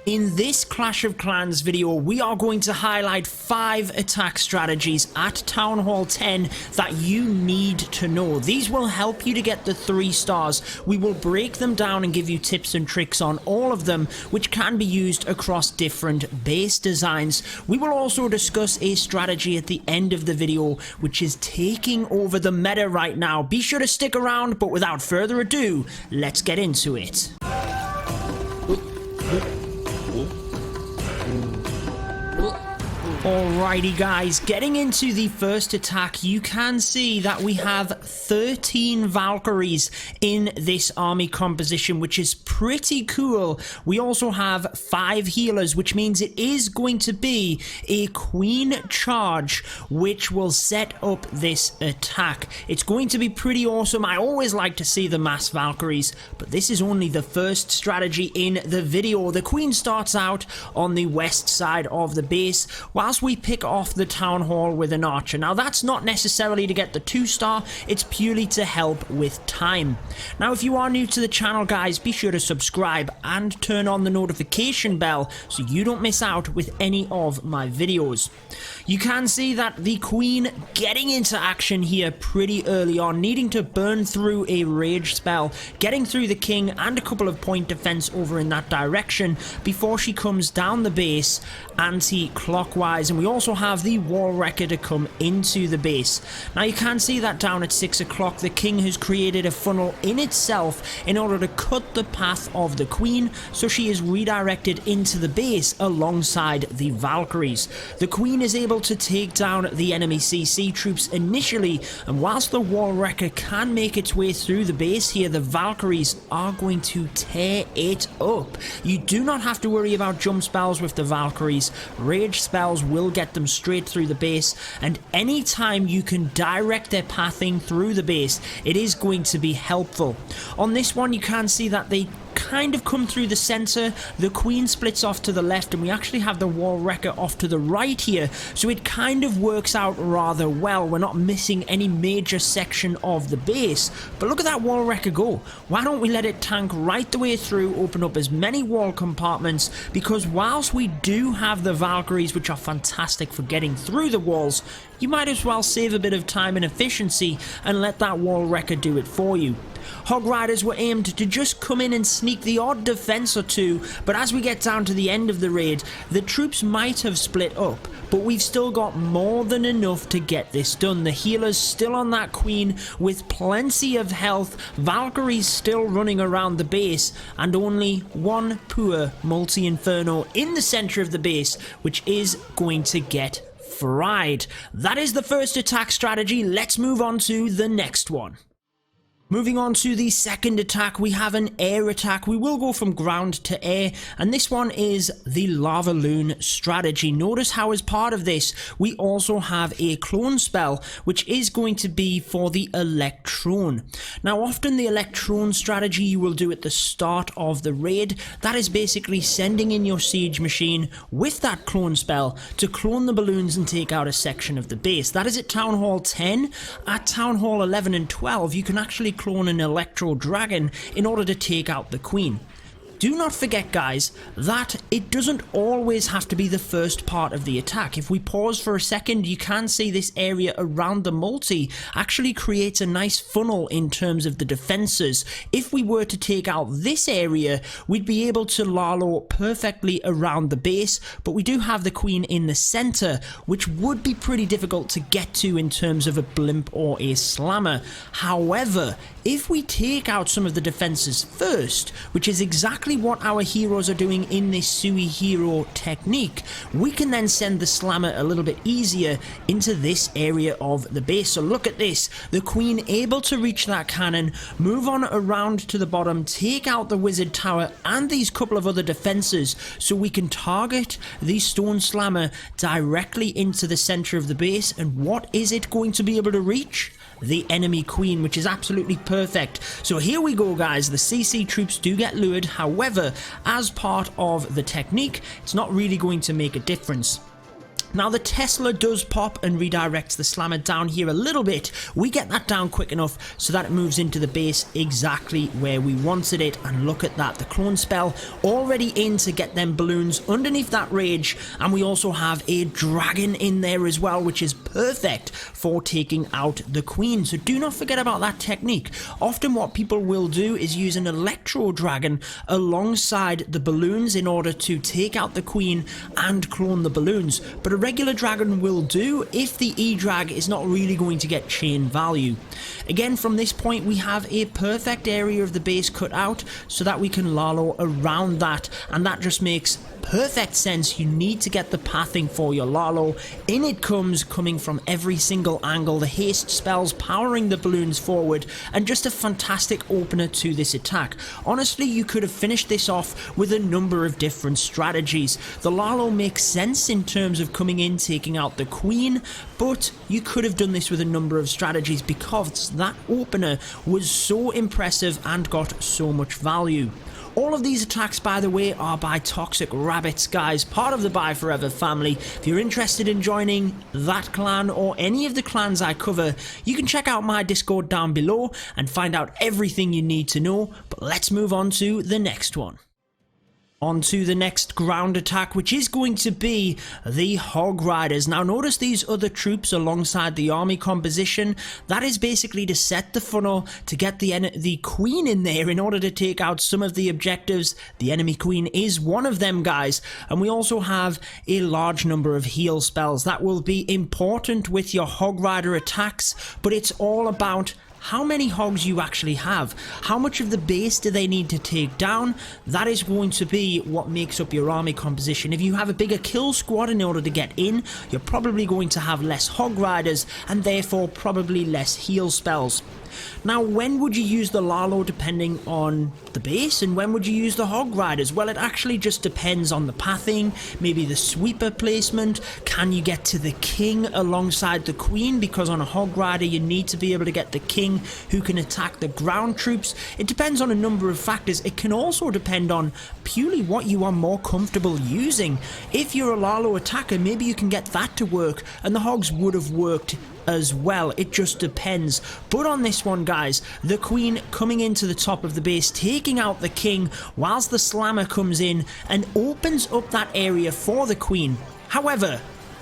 In this Clash of Clans video, we are going to highlight 5 attack strategies at Town Hall 10 that you need to know. These will help you to get the 3 stars. We will break them down and give you tips and tricks on all of them, which can be used across different base designs. We will also discuss a strategy at the end of the video, which is taking over the meta right now. Be sure to stick around, but without further ado, let's get into it. Alrighty guys, getting into the first attack, you can see that we have 13 Valkyries in this army composition, which is pretty cool. We also have 5 healers, which means it is going to be a queen charge, which will set up this attack. It's going to be pretty awesome. I always like to see the mass Valkyries, but this is only the first strategy in the video. The queen starts out on the west side of the base, whilst we pick off the town hall with an archer. Now that's not necessarily to get the 2-star, it's purely to help with time. Now if you are new to the channel guys, be sure to subscribe and turn on the notification bell so you don't miss out with any of my videos. You can see that the queen getting into action here pretty early on, needing to burn through a rage spell, getting through the king and a couple of point defense over in that direction before she comes down the base anti-clockwise, and we also have the wall wrecker to come into the base. Now you can see that down at 6 o'clock the king has created a funnel in itself in order to cut the path of the queen, so she is redirected into the base alongside the Valkyries. The queen is able to take down the enemy CC troops initially, and whilst the wall wrecker can make its way through the base here, the Valkyries are going to tear it up. You do not have to worry about jump spells with the Valkyries. Rage spells will get them straight through the base, and anytime you can direct their pathing through the base, it is going to be helpful. On this one you can see that they kind of come through the center, the queen splits off to the left, and we actually have the wall wrecker off to the right here, so it kind of works out rather well. We're not missing any major section of the base, but look at that wall wrecker go. Why don't we let it tank right the way through, open up as many wall compartments, because whilst we do have the Valkyries, which are fantastic for getting through the walls, you might as well save a bit of time and efficiency and let that wall wrecker do it for you. Hog Riders were aimed to just come in and sneak the odd defense or two, but as we get down to the end of the raid, the troops might have split up, but we've still got more than enough to get this done. The healers still on that queen with plenty of health, Valkyries still running around the base, and only one poor multi-inferno in the center of the base, which is going to get fried. That is the first attack strategy. Let's move on to the next one. Moving on to the second attack, we have an air attack. We will go from ground to air, and this one is the LavaLoon strategy. Notice how as part of this, we also have a clone spell, which is going to be for the Electron. Now, often the Electron strategy you will do at the start of the raid. That is basically sending in your siege machine with that clone spell to clone the balloons and take out a section of the base. That is at Town Hall 10. At Town Hall 11 and 12, you can actually clone an Electro Dragon in order to take out the queen. Do not forget guys that it doesn't always have to be the first part of the attack. If we pause for a second, you can see this area around the multi actually creates a nice funnel in terms of the defenses. If we were to take out this area, we'd be able to Lalo perfectly around the base, but we do have the queen in the center, which would be pretty difficult to get to in terms of a blimp or a slammer. However, if we take out some of the defenses first, which is exactly what our heroes are doing in this Sui hero technique, we can then send the slammer a little bit easier into this area of the base. So look at this, the queen able to reach that cannon, move on around to the bottom, take out the wizard tower and these couple of other defenses, so we can target the stone slammer directly into the center of the base. And what is it going to be able to reach? The enemy queen, which is absolutely perfect. So here we go guys, the CC troops do get lured. However, as part of the technique, it's not really going to make a difference. Now the Tesla does pop and redirects the slammer down here a little bit. We get that down quick enough so that it moves into the base exactly where we wanted it. And look at that, the clone spell already in to get them balloons underneath that rage. And we also have a dragon in there as well, which is perfect for taking out the queen. So do not forget about that technique. Often what people will do is use an electro dragon alongside the balloons in order to take out the queen and clone the balloons. But a regular dragon will do if the E-drag is not really going to get chain value. Again, from this point we have a perfect area of the base cut out so that we can Lalo around that, and that just makes perfect sense. You need to get the pathing for your Lalo. In it comes, coming from every single angle, the haste spells powering the balloons forward, and just a fantastic opener to this attack. Honestly, you could have finished this off with a number of different strategies. The Lalo makes sense in terms of coming in, taking out the queen, but you could have done this with a number of strategies because that opener was so impressive and got so much value. All of these attacks, by the way, are by Toxic Rabbits, guys, part of the Buy Forever family. If you're interested in joining that clan or any of the clans I cover, you can check out my Discord down below and find out everything you need to know. But let's move on to the next one. On to the next ground attack, which is going to be the Hog Riders. Now notice these other troops alongside the army composition. That is basically to set the funnel to get the queen in there in order to take out some of the objectives. The enemy queen is one of them, guys. And we also have a large number of heal spells that will be important with your Hog Rider attacks, but it's all about how many hogs you actually have. How much of the base do they need to take down? That is going to be what makes up your army composition. If you have a bigger kill squad in order to get in, you're probably going to have less Hog Riders and therefore probably less heal spells. Now, when would you use the Lalo depending on the base, and when would you use the Hog Riders? Well, it actually just depends on the pathing, maybe the sweeper placement. Can you get to the king alongside the queen? Because on a Hog Rider you need to be able to get the king who can attack the ground troops. It depends on a number of factors. It can also depend on purely what you are more comfortable using. If you're a Lalo attacker, maybe you can get that to work, and the Hogs would have worked as well. It just depends. But on this one, guys, the queen coming into the top of the base, taking out the king whilst the slammer comes in and opens up that area for the queen. However,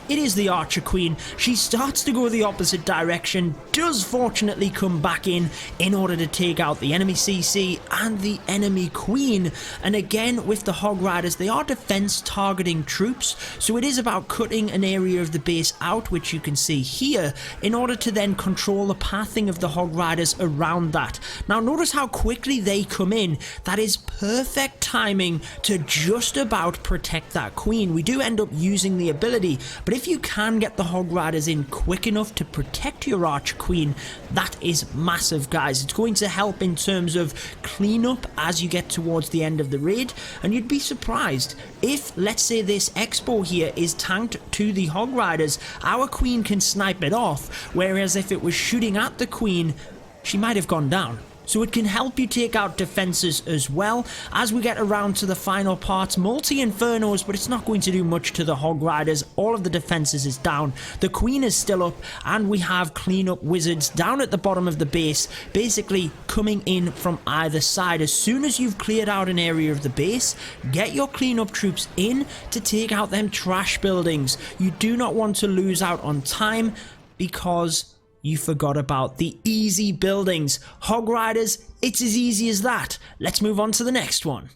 it is the archer queen. She starts to go the opposite direction, does fortunately come back in order to take out the enemy CC and the enemy queen. And again, with the Hog Riders, they are defense targeting troops, so it is about cutting an area of the base out, which you can see here, in order to then control the pathing of the Hog Riders around that. Now notice how quickly they come in. That is perfect timing to just about protect that queen. We do end up using the ability, but if you can get the Hog Riders in quick enough to protect your Archer Queen, that is massive, guys. It's going to help in terms of cleanup as you get towards the end of the raid, and you'd be surprised if, let's say, this Expo here is tanked to the Hog Riders, our Queen can snipe it off, whereas if it was shooting at the Queen, she might have gone down. So it can help you take out defenses as well. As we get around to the final parts, multi-infernos, but it's not going to do much to the Hog Riders. All of the defenses is down. The queen is still up, and we have cleanup wizards down at the bottom of the base, basically coming in from either side. As soon as you've cleared out an area of the base, get your cleanup troops in to take out them trash buildings. You do not want to lose out on time because you forgot about the easy buildings. Hog Riders, it's as easy as that. Let's move on to the next one.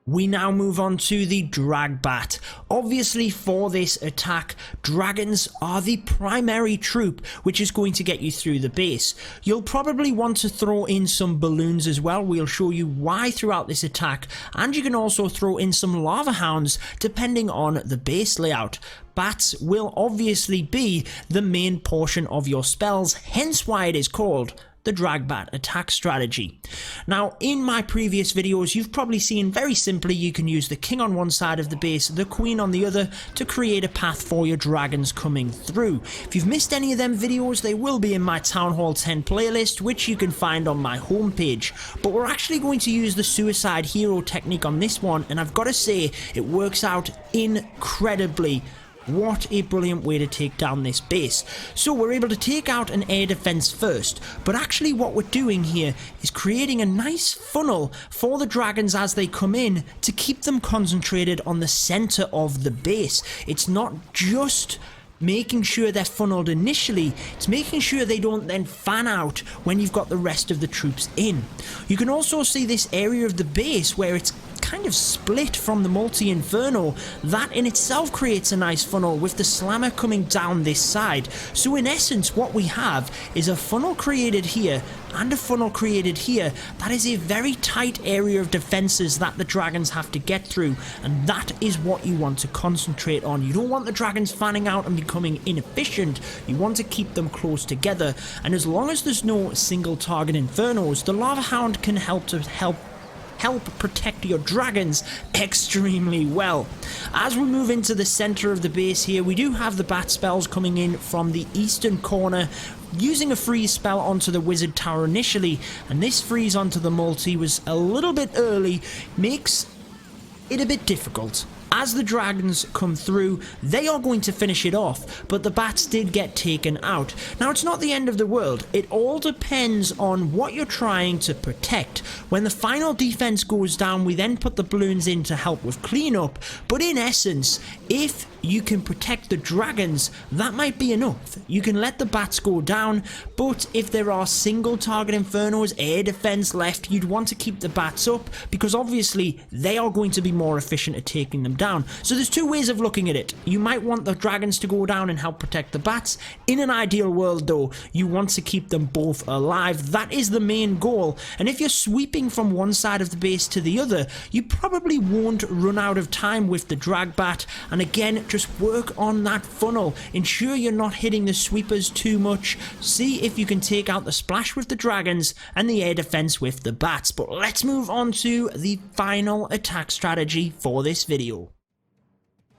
We now move on to the DragBat. Obviously for this attack, dragons are the primary troop which is going to get you through the base. You'll probably want to throw in some balloons as well. We'll show you why throughout this attack, and you can also throw in some lava hounds depending on the base layout. Bats will obviously be the main portion of your spells, hence why it is called the DragBat attack strategy. Now, in my previous videos, you've probably seen very simply you can use the king on one side of the base, the queen on the other, to create a path for your dragons coming through. If you've missed any of them videos, they will be in my Town Hall 10 playlist, which you can find on my homepage. But we're actually going to use the suicide hero technique on this one, and I've got to say, it works out incredibly What a brilliant way to take down this base. So we're able to take out an air defense first, but actually what we're doing here is creating a nice funnel for the dragons as they come in to keep them concentrated on the center of the base. It's not just making sure they're funneled initially, it's making sure they don't then fan out when you've got the rest of the troops in. You can also see this area of the base where it's kind of split from the multi-inferno. That in itself creates a nice funnel with the slammer coming down this side. So in essence what we have is a funnel created here and a funnel created here. That is a very tight area of defenses that the dragons have to get through, and that is what you want to concentrate on. You don't want the dragons fanning out and becoming inefficient. You want to keep them close together, and as long as there's no single target infernos, the Lava Hound can help protect your dragons extremely well. As we move into the center of the base here, we do have the bat spells coming in from the eastern corner, using a freeze spell onto the wizard tower initially, and this freeze onto the multi was a little bit early, makes it a bit difficult. As the dragons come through, they are going to finish it off, but the bats did get taken out. Now, it's not the end of the world. It all depends on what you're trying to protect. When the final defense goes down, we then put the balloons in to help with cleanup, but in essence, if you can protect the dragons, that might be enough. You can let the bats go down, but if there are single target infernos, air defense left, you'd want to keep the bats up, because obviously they are going to be more efficient at taking them down. So there's two ways of looking at it. You might want the dragons to go down and help protect the bats. In an ideal world though, you want to keep them both alive. That is the main goal, and if you're sweeping from one side of the base to the other, you probably won't run out of time with the DragBat, and again, just work on that funnel. Ensure you're not hitting the sweepers too much. See if you can take out the splash with the dragons and the air defense with the bats. But let's move on to the final attack strategy for this video.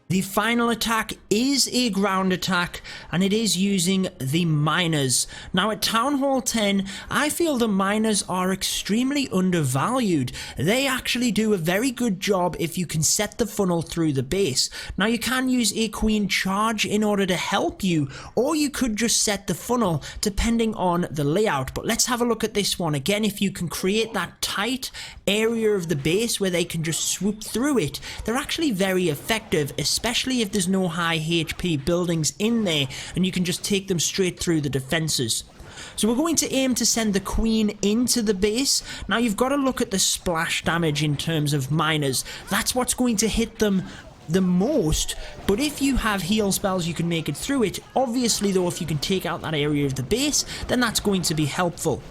The final attack is a ground attack, and it is using the miners. Now at Town Hall 10, I feel the miners are extremely undervalued. They actually do a very good job if you can set the funnel through the base. Now you can use a queen charge in order to help you, or you could just set the funnel depending on the layout. But let's have a look at this one. Again, if you can create that tight area of the base where they can just swoop through it, they're actually very effective, especially if there's no high HP buildings in there and you can just take them straight through the defenses. So we're going to aim to send the queen into the base. Now you've got to look at the splash damage in terms of miners. That's what's going to hit them the most, but if you have heal spells you can make it through it. Obviously though, if you can take out that area of the base, then that's going to be helpful.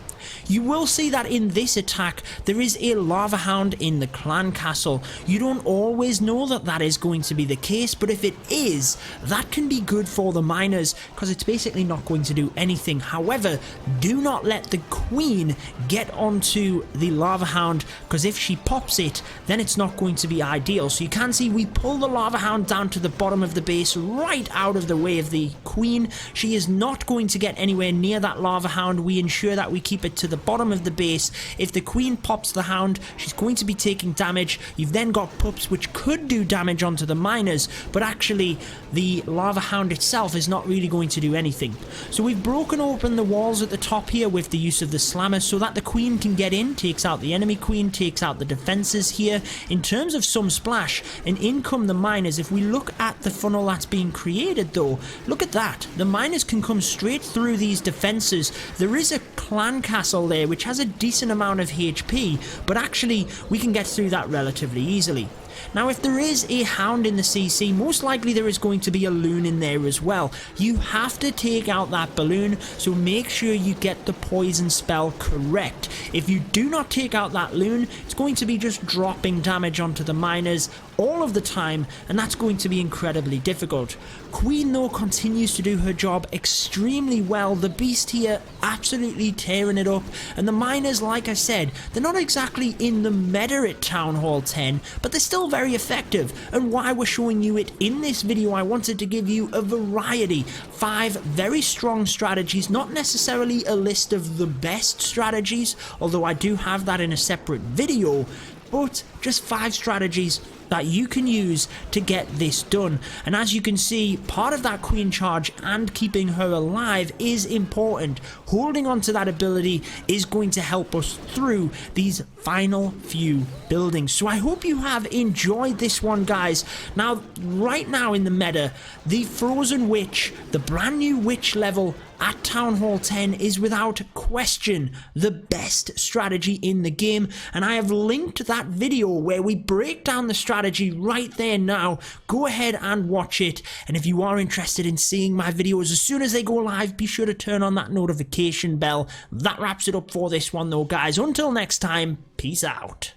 You will see that in this attack there is a Lava Hound in the clan castle. You don't always know that that is going to be the case, but if it is, that can be good for the miners because it's basically not going to do anything. However, do not let the queen get onto the Lava Hound, because if she pops it, then it's not going to be ideal. So you can see we pull the Lava Hound down to the bottom of the base, right out of the way of the queen. She is not going to get anywhere near that Lava Hound. We ensure that we keep it to the bottom of the base. If the queen pops the hound, she's going to be taking damage. You've then got pups which could do damage onto the miners, but actually the Lava Hound itself is not really going to do anything. So we've broken open the walls at the top here with the use of the slammer so that the queen can get in, takes out the enemy queen, takes out the defenses here. In terms of some splash, and in come the miners. If we look at the funnel that's being created though, look at that. The miners can come straight through these defenses. There is a clan castle there which has a decent amount of HP, but actually we can get through that relatively easily. Now if there is a hound in the CC, most likely there is going to be a loon in there as well. You have to take out that balloon, so make sure you get the poison spell correct. If you do not take out that loon, it's going to be just dropping damage onto the miners all of the time, and that's going to be incredibly difficult. Queen though continues to do her job extremely well. The beast here absolutely tearing it up, and the miners, like I said, they're not exactly in the meta at Town Hall 10, but they're still very effective. And why we're showing you it in this video, I wanted to give you a variety, 5 very strong strategies, not necessarily a list of the best strategies, although I do have that in a separate video, but just 5 strategies that you can use to get this done. And as you can see, part of that queen charge and keeping her alive is important. Holding on to that ability is going to help us through these final few buildings. So I hope you have enjoyed this one, guys. Now, right now in the meta, the Frozen Witch, the brand new witch level at Town Hall 10 is without question the best strategy in the game, and I have linked that video where we break down the strategy right there now. Go ahead and watch it, and if you are interested in seeing my videos as soon as they go live, be sure to turn on that notification bell. That wraps it up for this one though, guys. Until next time, peace out.